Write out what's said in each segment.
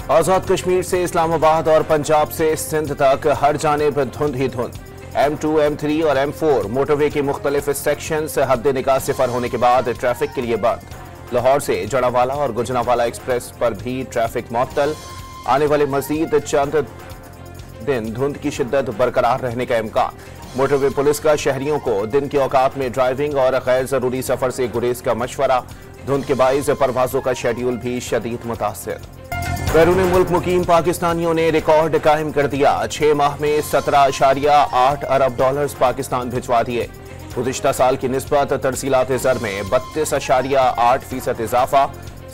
आजाद कश्मीर से इस्लामाबाद और पंजाब से सिंध तक हर जानिब धुंध ही धुंध। M2, M3 और M4 मोटरवे के मुख्तलिफ सेक्शंस हद निगाह सिफर होने के बाद ट्रैफिक के लिए बंद। लाहौर से जड़ावाला और गुजरावाला एक्सप्रेस पर भी ट्रैफिक मुअत्तल। आने वाले मजीद चंद दिन धुंध की शिद्दत बरकरार रहने का इम्कान। मोटरवे पुलिस का शहरियों को दिन के औकात में ड्राइविंग और गैर जरूरी सफर से गुरेज का मशवरा। धुंध के बाइस परवाजों का शेड्यूल भी शदीद मुतासिर। बैरून मुल्क मुकीम पाकिस्तानियों ने रिकॉर्ड कायम कर दिया। 6 माह में 17.8 अरब डॉलर्स पाकिस्तान भिजवा दिए। गुज़िश्ता साल की निस्बत तरसीलात ज़र में 32.8% इजाफा।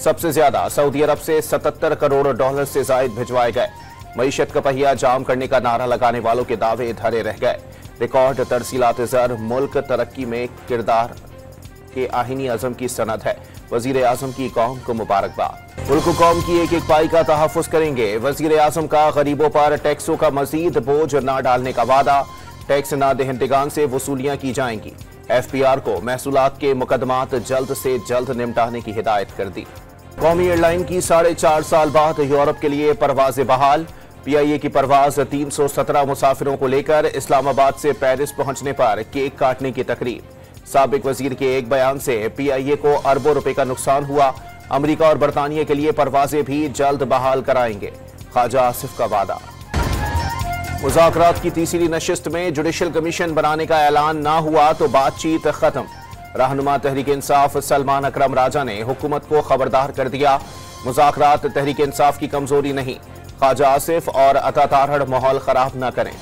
सबसे ज्यादा सऊदी अरब से 77 करोड़ डॉलर से जायद भिजवाए गए। मईशत का पहिया जाम करने का नारा लगाने वालों के दावे धरे रह गए। रिकॉर्ड तरसीलात ज़र मुल्क तरक्की में किरदार के आहीनी अज़म की सनद है। वजीर आजम की कौम को मुबारकबाद। मुल्क कौम की एक एक पाई का तहफ़्फ़ुज़ करेंगे। वजीर आजम का गरीबों पर टैक्सों का मजीद बोझ न डालने का वादा। टैक्स न दहिंदगान से वसूलियां की जाएंगी। FPR को महसूलात के मुकदमात जल्द से जल्द निपटाने की हिदायत कर दी। कौमी एयरलाइन की 4.5 साल बाद यूरोप के लिए परवाज़ें बहाल। PIA की परवाज 317 मुसाफिरों को लेकर इस्लामाबाद से पेरिस पहुंचने पर केक काटने की तकरीब। साबिक वजीर के एक बयान से PIA को अरबों रुपए का नुकसान हुआ। अमेरिका और बरतानिया के लिए परवाजें भी जल्द बहाल कराएंगे। ख्वाजा आसिफ का वादा। मुज़ाकरात की तीसरी नशिस्त में जुडिशल कमीशन बनाने का ऐलान ना हुआ तो बातचीत खत्म। रहनुमा तहरीक इंसाफ सलमान अकरम राजा ने हुकूमत को खबरदार कर दिया। मुज़ाकरात तहरीक इंसाफ की कमजोरी नहीं। ख्वाजा आसिफ और अता तारहड़ माहौल खराब न करें।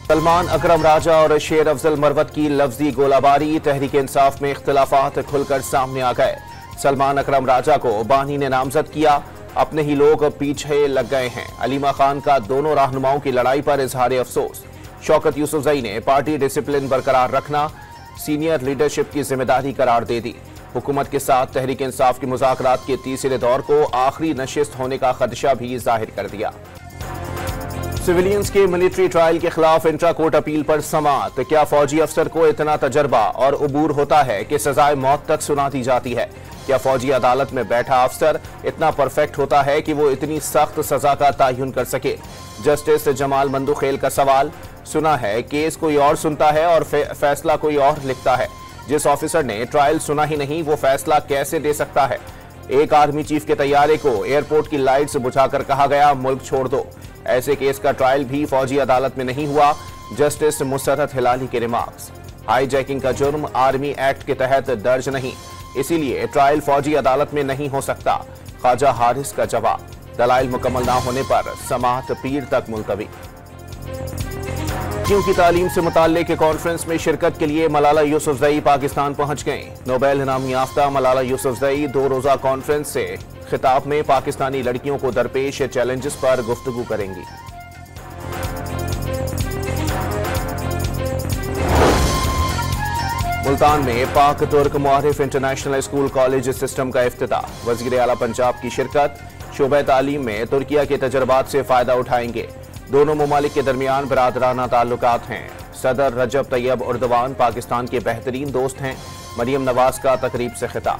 सलमान अकरम राजा और शेर अफजल मरवत की लफ्जी गोलाबारी। तहरीक इंसाफ में इख्तिलाफात खुलकर सामने आ गए। सलमान अकरम राजा को बानी ने नामजद किया। अपने ही लोग पीछे लग गए हैं। अलीमा खान का दोनों रहनुमाओं की लड़ाई पर इजहार अफसोस। शौकत यूसुफजई ने पार्टी डिसिप्लिन बरकरार रखना सीनियर लीडरशिप की जिम्मेदारी करार दे दी। हुकूमत के साथ तहरीक इंसाफ की मुज़ाकरात के तीसरे दौर को आखिरी नशिस्त होने का खदशा भी जाहिर कर दिया। सिविलियंस के मिलिट्री ट्रायल के खिलाफ इंट्रा कोर्ट अपील पर समाअत। क्या फौजी अफसर को इतना तजर्बा और उबूर होता है कि सजाए मौत तक सुना दी जाती है? क्या फौजी अदालत में बैठा अफसर इतना परफेक्ट होता है कि वो इतनी सख्त सजा का तयन कर सके? जस्टिस जमाल मंदुखेल का सवाल। सुना है केस कोई और सुनता है और फैसला कोई और लिखता है। जिस ऑफिसर ने ट्रायल सुना ही नहीं वो फैसला कैसे दे सकता है? एक आर्मी चीफ के तैयारे को एयरपोर्ट की लाइट्स बुझाकर कहा गया मुल्क छोड़ दो। ऐसे केस का ट्रायल भी फौजी अदालत में नहीं हुआ। जस्टिस मुसर्रत हिलाली के रिमार्क्स। हाईजैकिंग का जुर्म आर्मी एक्ट के तहत दर्ज नहीं, इसीलिए ट्रायल फौजी अदालत में नहीं हो सकता। ख्वाजा हारिस का जवाब। दलाइल मुकम्मल ना होने पर समाअत पीर तक मुलतवी। लड़कियों की तालीम से मुताल्लिक कॉन्फ्रेंस में शिरकत के लिए मलाला यूसुफजई पाकिस्तान पहुंच गईं। नोबेल इनाम याफ्ता मलाला यूसुफजई 2 रोजा कॉन्फ्रेंस से खिताब में पाकिस्तानी लड़कियों को दरपेश चैलेंजेस पर गुफ्तगू करेंगी। मुल्तान में पाक तुर्क Muarif international school college system का इफ्तिताह। वजीर आला पंजाब की शिरकत। शोबे तालीम में तुर्किया के तजर्बात से फायदा उठाएंगे। दोनों ममालिक के दरमियान बरादराना ताल्लुकात हैं। सदर रजब तैयब उर्दवान पाकिस्तान के बेहतरीन दोस्त हैं। मरियम नवाज का तकरीब से खिताब।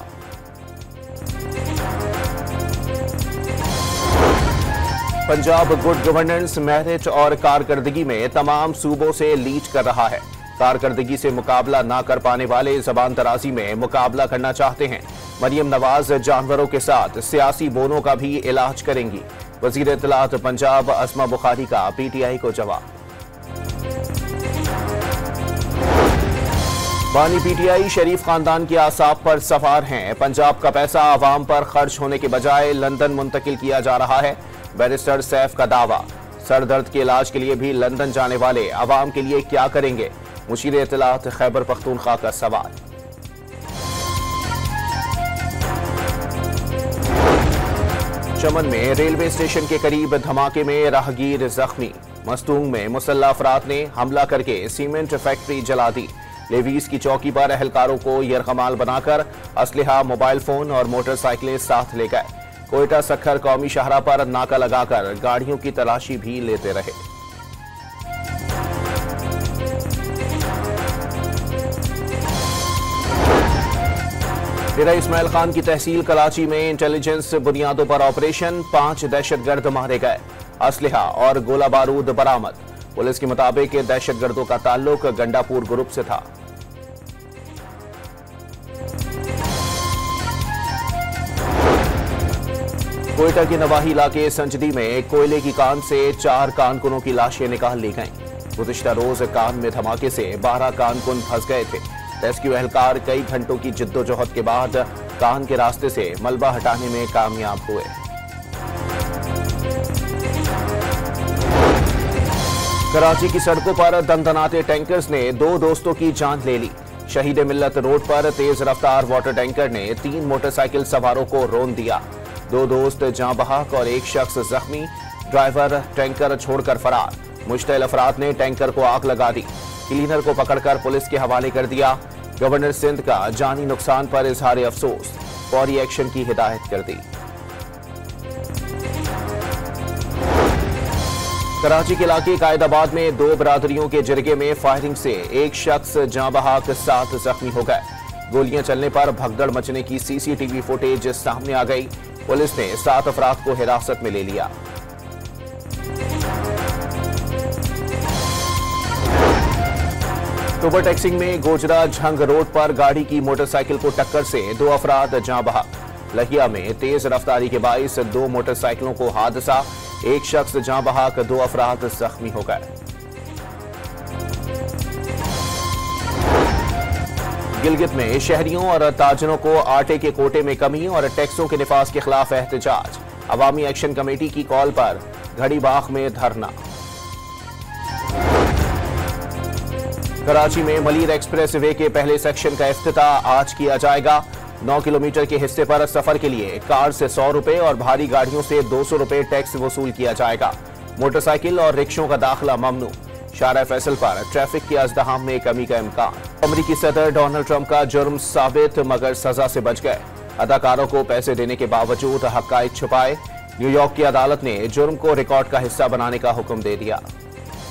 पंजाब गुड गवर्नेंस, मेरिट और कारकर्दगी में तमाम सूबों से लीड कर रहा है। कारकर्दगी से मुकाबला ना कर पाने वाले जबान तराजी में मुकाबला करना चाहते हैं। मरियम नवाज जानवरों के साथ सियासी बोनों का भी इलाज करेंगी। वजीर इत्तलात पंजाब अस्मा बुखारी का PTI को जवाब। बानी PTI शरीफ खानदान के आसाब पर सवार हैं। पंजाब का पैसा आवाम पर खर्च होने के बजाय लंदन मुंतकिल किया जा रहा है। बैरिस्टर सैफ का दावा। सर दर्द के इलाज के लिए भी लंदन जाने वाले आवाम के लिए क्या करेंगे? मुशीर इत्तलात खैबर पख्तूनख्वा का सवाल। चमन में रेलवे स्टेशन के करीब धमाके में राहगीर जख्मी। मस्तूंग में मुसल्लह अफराद ने हमला करके सीमेंट फैक्ट्री जला दी। लेवीज की चौकी पर अहलकारों को यरगमाल बनाकर असलहा, मोबाइल फोन और मोटरसाइकिलें साथ ले गए। कोयटा सखर कौमी शाहरा पर नाका लगाकर गाड़ियों की तलाशी भी लेते रहे। डेरा इस्माइल खान की तहसील कराची में इंटेलिजेंस बुनियादों पर ऑपरेशन, 5 दहशतगर्द मारे गए, असलहा और गोला बारूद बरामद। पुलिस के मुताबिक दहशतगर्दों का ताल्लुक गंडापुर ग्रुप से था। कोयटा के नवाही इलाके संजदी में कोयले की कान से 4 कारकुनों की लाशें निकाल ली गईं। गुज़िश्ता रोज कान में धमाके से 12 कारकुन फंस गए थे। रेस्क्यू एहलकार कई घंटों की जिद्दोजहद के बाद कान के रास्ते से मलबा हटाने में कामयाब हुए। कराची की सड़कों पर दमदमाते टैंकर्स ने 2 दोस्तों की जान ले ली। शहीद मिल्लत रोड पर तेज रफ्तार वाटर टैंकर ने 3 मोटरसाइकिल सवारों को रौंद दिया। 2 दोस्त जाँ बहक और 1 शख्स जख्मी। ड्राइवर टैंकर छोड़कर फरार। मुश्तइल अफराद ने टैंकर को आग लगा दी। क्लीनर को पकड़कर पुलिस के हवाले कर दिया। गवर्नर सिंध का जानी नुकसान पर इजहार अफसोस, फौरी एक्शन की हिदायत कर दी। कराची के इलाके कायदाबाद में 2 बरादरियों के जिरगे में फायरिंग से 1 शख्स जाँ बहक 7 जख्मी हो गए। गोलियां चलने पर भगदड़ मचने की सीसीटीवी फुटेज सामने आ गई। पुलिस ने 7 अफराद को हिरासत में ले लिया। ओवर टैक्सिंग में गोजरा झंग रोड पर गाड़ी की मोटरसाइकिल को टक्कर से 2 अफराद जाँ बहक। लहिया में तेज रफ्तारी के बाइस 2 मोटरसाइकिलों को हादसा, 1 शख्स जाँ बहक, 2 अफराद जख्मी हो गए। गिलगित में शहरियों और ताजरों को आटे के कोटे में कमी और टैक्सों के निफाज के खिलाफ एहतजाज। अवामी एक्शन कमेटी की कॉल पर घड़ीबाग में धरना। कराची में मलीर एक्सप्रेस वे के पहले सेक्शन का इफ्तिताह आज किया जाएगा। 9 किलोमीटर के हिस्से पर सफर के लिए कार से 100 रुपए और भारी गाड़ियों से 200 रुपए टैक्स वसूल किया जाएगा। मोटरसाइकिल और रिक्शों का दाखिला ममनू। शारा फैसल पर ट्रैफिक के अज़दहाम में कमी का इम्कान। अमरीकी सदर डोनाल्ड ट्रंप का जुर्म साबित मगर सजा से बच गए। अदाकारों को पैसे देने के बावजूद हक़ाइक़ छुपाए। न्यूयॉर्क की अदालत ने जुर्म को रिकॉर्ड का हिस्सा बनाने का हुक्म दे दिया।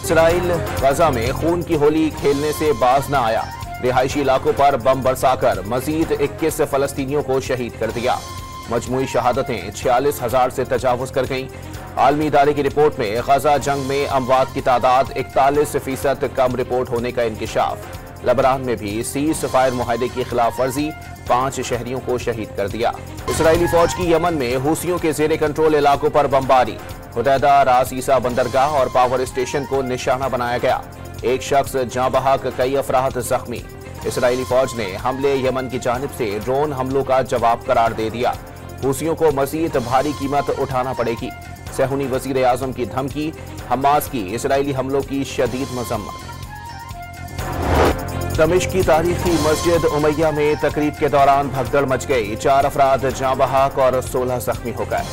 इसराइल गजा में खून की होली खेलने से बाज न आया। रिहायशी इलाकों पर बम बरसाकर मजीद 21 फलस्तीनियों को शहीद कर दिया। मजमूई शहादतें 46,000 से तजावुज कर गईं। आलमी इदारे की रिपोर्ट में गजा जंग में अमवात की तादाद 41% कम रिपोर्ट होने का इंकिशाफ। लबनान में भी सीज फायर मुआहदे की खिलाफ वर्जी, 5 शहरियों को शहीद कर दिया। इसराइली फौज की यमन में हूसियों के जेरे कंट्रोल इलाकों पर बमबारी। हुदैदा, रास ईसा बंदरगाह और पावर स्टेशन को निशाना बनाया गया। 1 शख्स जाँ बहक, कई अफराद जख्मी। इसराइली फौज ने हमले यमन की जानिब से ड्रोन हमलों का जवाब करार दे दिया। हूसियों को मजीद भारी कीमत उठाना पड़ेगी। सहूनी वजीर आजम की धमकी। हमास की इसराइली हमलों की शदीद मजम्मत। दमिश्क की तारीखी मस्जिद उमैया में तकरीब के दौरान भगदड़ मच गई। 4 अफराद जाँ बहक और 16 जख्मी हो गए।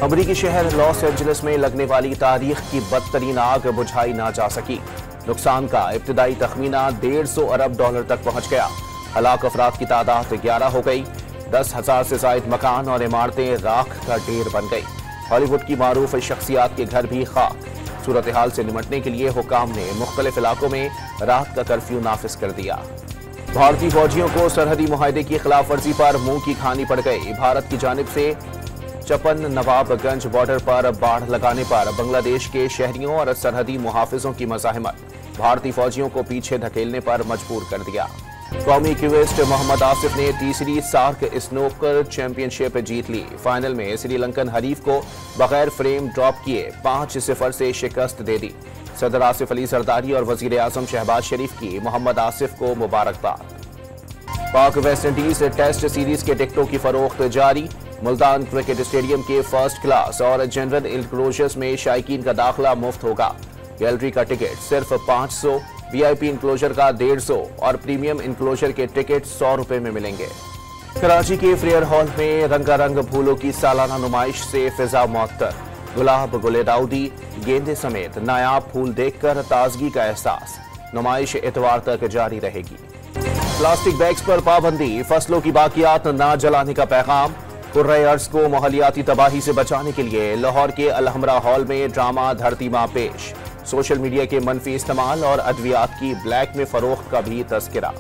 अमरीकी शहर लॉस एंजलिस में लगने वाली तारीख की बदतरीन आग बुझाई ना जा सकी। नुकसान का इब्तिदाई तखमीना $150 अरब तक पहुंच गया। हलाक अफराद की तादाद 11 हो गई। 10,000 से जायद मकान और इमारतें राख का ढेर बन गई। हॉलीवुड की मारूफ शख्सियात के घर भी खाक। सूरत हाल से निमटने के लिए हुकाम ने मुख्तलिफ इलाकों में रात का कर्फ्यू नाफिज कर दिया। भारतीय फौजियों को सरहदी मुआहदे की खिलाफ वर्जी पर मुंह की खानी पड़ गई। भारत की जानिब से चपन नवाबगंज बॉर्डर पर बाढ़ लगाने पर बांग्लादेश के शहरियों और सरहदी मुहाफिजों की मज़ाहमत भारतीय फौजियों को पीछे धकेलने पर मजबूर कर दिया। कौमी क्विस्ट मोहम्मद आसिफ ने तीसरी सार्क स्नूकर चैंपियनशिप जीत ली। फाइनल में श्रीलंकन हरीफ को बगैर फ्रेम ड्रॉप किए 5-0 से शिकस्त दे दी। सदर आसिफ अली जरदारी और वजीर आजम शहबाज शरीफ की मोहम्मद आसिफ को मुबारकबाद। पाक वेस्ट इंडीज टेस्ट सीरीज के टिकटों की फरोख्त जारी। मुल्तान क्रिकेट स्टेडियम के फर्स्ट क्लास और जनरल इंक्लोजर्स में शायकीन का दाखिला मुफ्त होगा। गैलरी का टिकट सिर्फ 500, वीआईपी इंक्लोजर का 150 और प्रीमियम इंक्लोजर के टिकट 100 रुपए में मिलेंगे। कराची के फ्रेयर हॉल में रंगारंग फूलों की सालाना नुमाइश से फिजा मुअत्तर। गुलाब, गुलेदाउदी, गेंदे समेत नायाब फूल देखकर ताजगी का एहसास। नुमाइश इतवार तक जारी रहेगी। प्लास्टिक बैग्स पर पाबंदी, फसलों की बाकियात ना जलाने का पैगाम। कुर्रे अर्ज को माहौलियाती तबाही से बचाने के लिए लाहौर के अलहमरा हॉल में ड्रामा धरती माँ पेश। सोशल मीडिया के मनफी इस्तेमाल और अद्वियात की ब्लैक में फरोख्त का भी तज़किरा।